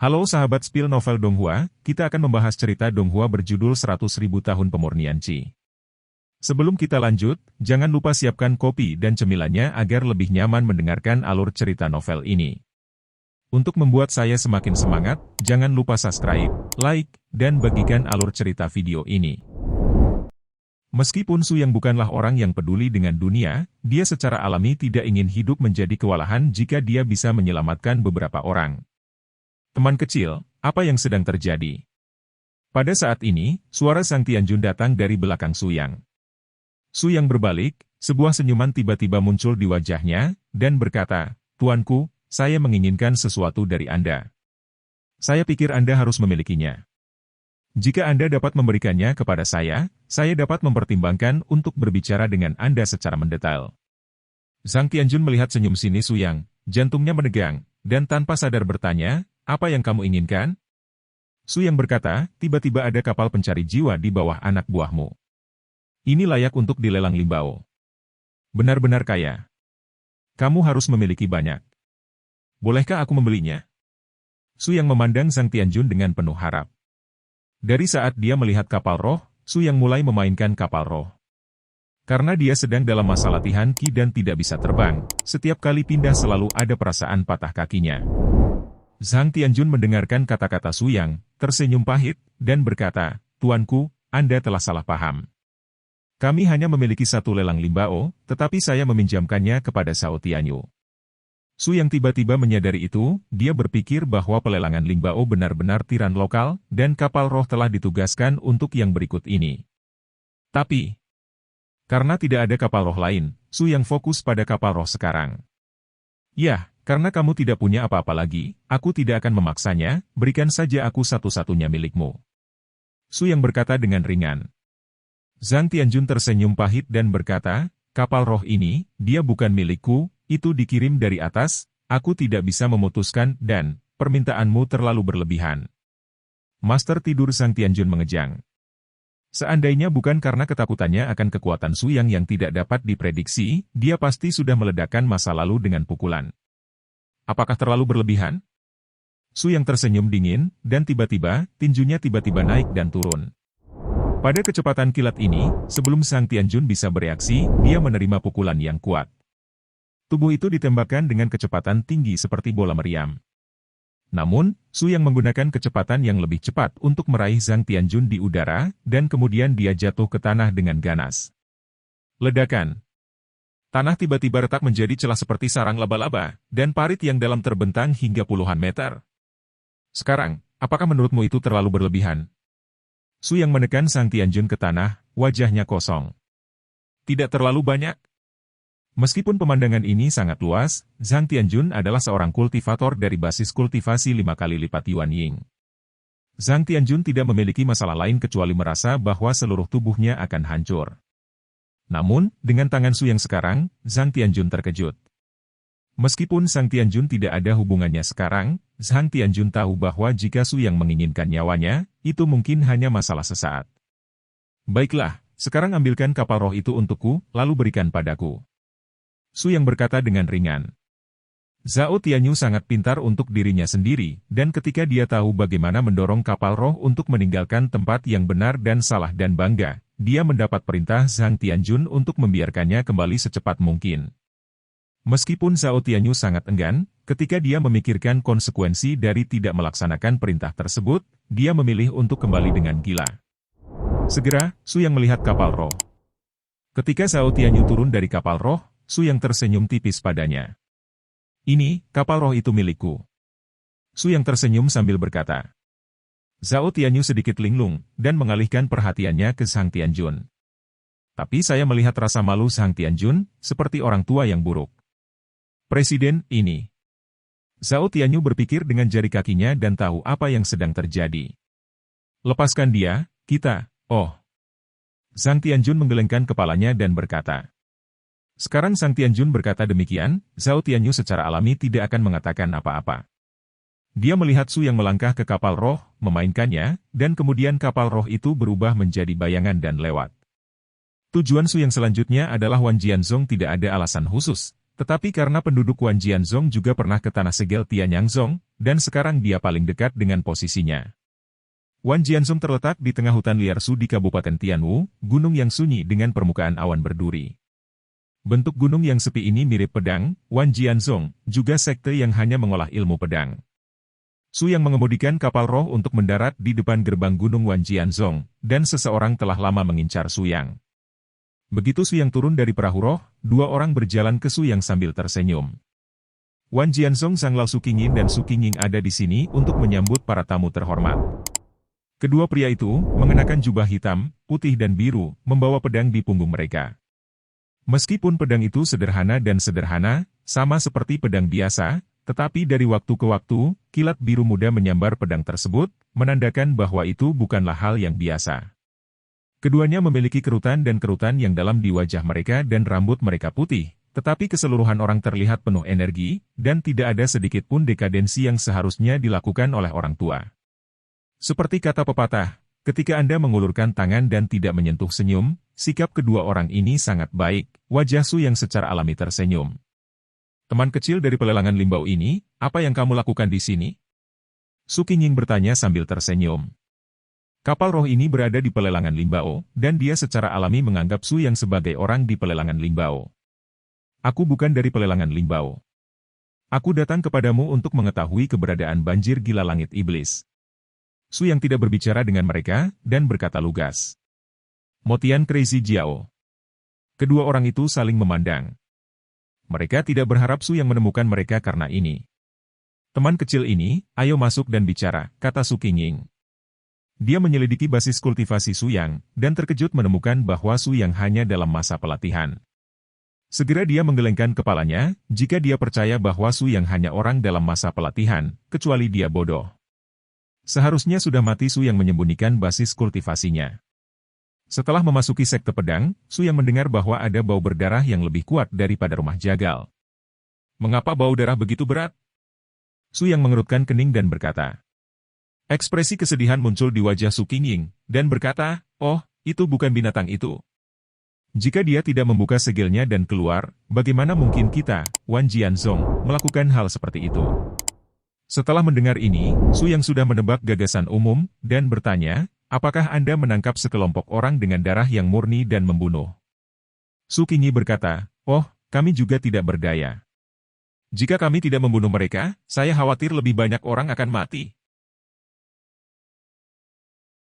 Halo sahabat spill novel Donghua, kita akan membahas cerita Donghua berjudul 100.000 tahun pemurnian Qi. Sebelum kita lanjut, jangan lupa siapkan kopi dan cemilannya agar lebih nyaman mendengarkan alur cerita novel ini. Untuk membuat saya semakin semangat, jangan lupa subscribe, like, dan bagikan alur cerita video ini. Meskipun Su Yang bukanlah orang yang peduli dengan dunia, dia secara alami tidak ingin hidup menjadi kewalahan jika dia bisa menyelamatkan beberapa orang. Teman kecil, apa yang sedang terjadi? Pada saat ini, suara Sang Tianjun datang dari belakang Su Yang. Su Yang berbalik, sebuah senyuman tiba-tiba muncul di wajahnya, dan berkata, "Tuanku, saya menginginkan sesuatu dari Anda. Saya pikir Anda harus memilikinya. Jika Anda dapat memberikannya kepada saya dapat mempertimbangkan untuk berbicara dengan Anda secara mendetail." Sang Tianjun melihat senyum sinis Su Yang, jantungnya menegang, dan tanpa sadar bertanya, "Apa yang kamu inginkan?" Su Yang berkata, "Tiba-tiba ada kapal pencari jiwa di bawah anak buahmu. Ini layak untuk dilelang Limbao. Benar-benar kaya. Kamu harus memiliki banyak. Bolehkah aku membelinya?" Su Yang memandang Sang Tianjun dengan penuh harap. Dari saat dia melihat kapal roh, Su Yang mulai memainkan kapal roh. Karena dia sedang dalam masa latihan Qi dan tidak bisa terbang, setiap kali pindah selalu ada perasaan patah kakinya. Sang Tianjun mendengarkan kata-kata Su Yang, tersenyum pahit, dan berkata, "Tuanku, Anda telah salah paham. Kami hanya memiliki satu lelang Limbao, tetapi saya meminjamkannya kepada Zhao Tianyu." Su Yang tiba-tiba menyadari itu, dia berpikir bahwa pelelangan Limbao benar-benar tiran lokal, dan kapal roh telah ditugaskan untuk yang berikut ini. Tapi, karena tidak ada kapal roh lain, Su Yang fokus pada kapal roh sekarang. "Ya, karena kamu tidak punya apa-apa lagi, aku tidak akan memaksanya, berikan saja aku satu-satunya milikmu." Su Yang berkata dengan ringan. Sang Tianjun tersenyum pahit dan berkata, "Kapal roh ini, dia bukan milikku, itu dikirim dari atas, aku tidak bisa memutuskan dan, permintaanmu terlalu berlebihan." Master tidur Sang Tianjun mengejang. Seandainya bukan karena ketakutannya akan kekuatan Su Yang yang tidak dapat diprediksi, dia pasti sudah meledakkan masa lalu dengan pukulan. Apakah terlalu berlebihan? Su Yang tersenyum dingin, dan tiba-tiba, tinjunya tiba-tiba naik dan turun. Pada kecepatan kilat ini, sebelum Sang Tianjun bisa bereaksi, dia menerima pukulan yang kuat. Tubuh itu ditembakkan dengan kecepatan tinggi seperti bola meriam. Namun, Su Yang menggunakan kecepatan yang lebih cepat untuk meraih Sang Tianjun di udara, dan kemudian dia jatuh ke tanah dengan ganas. Ledakan. Tanah tiba-tiba retak menjadi celah seperti sarang laba-laba, dan parit yang dalam terbentang hingga puluhan meter. "Sekarang, apakah menurutmu itu terlalu berlebihan?" Su Yang menekan Sang Tianjun ke tanah, wajahnya kosong. "Tidak terlalu banyak?" Meskipun pemandangan ini sangat luas, Sang Tianjun adalah seorang kultivator dari basis kultivasi 5 kali lipat Yuan Ying. Sang Tianjun tidak memiliki masalah lain kecuali merasa bahwa seluruh tubuhnya akan hancur. Namun, dengan tangan Su Yang sekarang, Sang Tianjun terkejut. Meskipun Sang Tianjun tidak ada hubungannya sekarang, Sang Tianjun tahu bahwa jika Su Yang menginginkan nyawanya, itu mungkin hanya masalah sesaat. "Baiklah, sekarang ambilkan kapal roh itu untukku, lalu berikan padaku." Su Yang berkata dengan ringan. Zhao Tianyu sangat pintar untuk dirinya sendiri, dan ketika dia tahu bagaimana mendorong kapal roh untuk meninggalkan tempat yang benar dan salah dan bangga, dia mendapat perintah Sang Tianjun untuk membiarkannya kembali secepat mungkin. Meskipun Zhao Tianyu sangat enggan, ketika dia memikirkan konsekuensi dari tidak melaksanakan perintah tersebut, dia memilih untuk kembali dengan gila. Segera, Su Yang melihat kapal roh. Ketika Zhao Tianyu turun dari kapal roh, Su Yang tersenyum tipis padanya. "Ini, kapal roh itu milikku." Su Yang tersenyum sambil berkata. Zhao Tianyu sedikit linglung, dan mengalihkan perhatiannya ke Sang Tianjun. "Tapi saya melihat rasa malu Sang Tianjun, seperti orang tua yang buruk." "Presiden, ini." Zhao Tianyu berpikir dengan jari kakinya dan tahu apa yang sedang terjadi. "Lepaskan dia, kita, oh." Sang Tianjun menggelengkan kepalanya dan berkata. Sekarang Sang Tianjun berkata demikian, Zhao Tianyu secara alami tidak akan mengatakan apa-apa. Dia melihat Su Yang melangkah ke kapal roh, memainkannya, dan kemudian kapal roh itu berubah menjadi bayangan dan lewat. Tujuan Su Yang selanjutnya adalah Wan Jianzong tidak ada alasan khusus, Tetapi karena penduduk Wan Jianzhong juga pernah ke tanah segel Tianyangzong, dan sekarang dia paling dekat dengan posisinya. Wan Jianzhong terletak di tengah hutan liar Su di Kabupaten Tianwu, gunung yang sunyi dengan permukaan awan berduri. Bentuk gunung yang sepi ini mirip pedang. Wan Jianzhong juga sekte yang hanya mengolah ilmu pedang. Su yang mengemudikan kapal roh untuk mendarat di depan gerbang gunung Wan Jianzhong, dan seseorang telah lama mengincar Su Yang. Begitu Su Yang turun dari perahu roh, dua orang berjalan ke Su Yang sambil tersenyum. Wan Jianzhong, Sang Lao Su Qingyin dan Su Qingying ada di sini untuk menyambut para tamu terhormat. Kedua pria itu, mengenakan jubah hitam, putih dan biru, membawa pedang di punggung mereka. Meskipun pedang itu sederhana, sama seperti pedang biasa, tetapi dari waktu ke waktu, kilat biru muda menyambar pedang tersebut, menandakan bahwa itu bukanlah hal yang biasa. Keduanya memiliki kerutan yang dalam di wajah mereka dan rambut mereka putih, tetapi keseluruhan orang terlihat penuh energi, dan tidak ada sedikit pun dekadensi yang seharusnya dilakukan oleh orang tua. Seperti kata pepatah, ketika Anda mengulurkan tangan dan tidak menyentuh senyum, sikap kedua orang ini sangat baik. Wajah Su Yang secara alami tersenyum. Teman kecil dari pelelangan Limbao ini, apa yang kamu lakukan di sini? Su Qingying bertanya sambil tersenyum. Kapal roh ini berada di pelelangan Limbao, dan dia secara alami menganggap Su Yang sebagai orang di pelelangan Limbao. Aku bukan dari pelelangan Limbao. Aku datang kepadamu untuk mengetahui keberadaan banjir gila langit iblis. Su Yang tidak berbicara dengan mereka, dan berkata lugas. Motian Crazy Jiao. Kedua orang itu saling memandang. Mereka tidak berharap Su Yang menemukan mereka karena ini. Teman kecil ini, ayo masuk dan bicara, kata Su Qingying. Dia menyelidiki basis kultivasi Su Yang, dan terkejut menemukan bahwa Su Yang hanya dalam masa pelatihan. Segera dia menggelengkan kepalanya, jika dia percaya bahwa Su Yang hanya orang dalam masa pelatihan, kecuali dia bodoh. Seharusnya sudah mati Su Yang menyembunyikan basis kultivasinya. Setelah memasuki sekte pedang, Su Yang mendengar bahwa ada bau berdarah yang lebih kuat daripada rumah jagal. Mengapa bau darah begitu berat? Su Yang mengerutkan kening dan berkata. Ekspresi kesedihan muncul di wajah Su Qingying, dan berkata, oh, itu bukan binatang itu. Jika dia tidak membuka segelnya dan keluar, bagaimana mungkin kita, Wan Jianzhong, melakukan hal seperti itu? Setelah mendengar ini, Su Yang sudah menebak gagasan umum, dan bertanya, apakah Anda menangkap sekelompok orang dengan darah yang murni dan membunuh? Su Qingying berkata, oh, kami juga tidak berdaya. Jika kami tidak membunuh mereka, saya khawatir lebih banyak orang akan mati.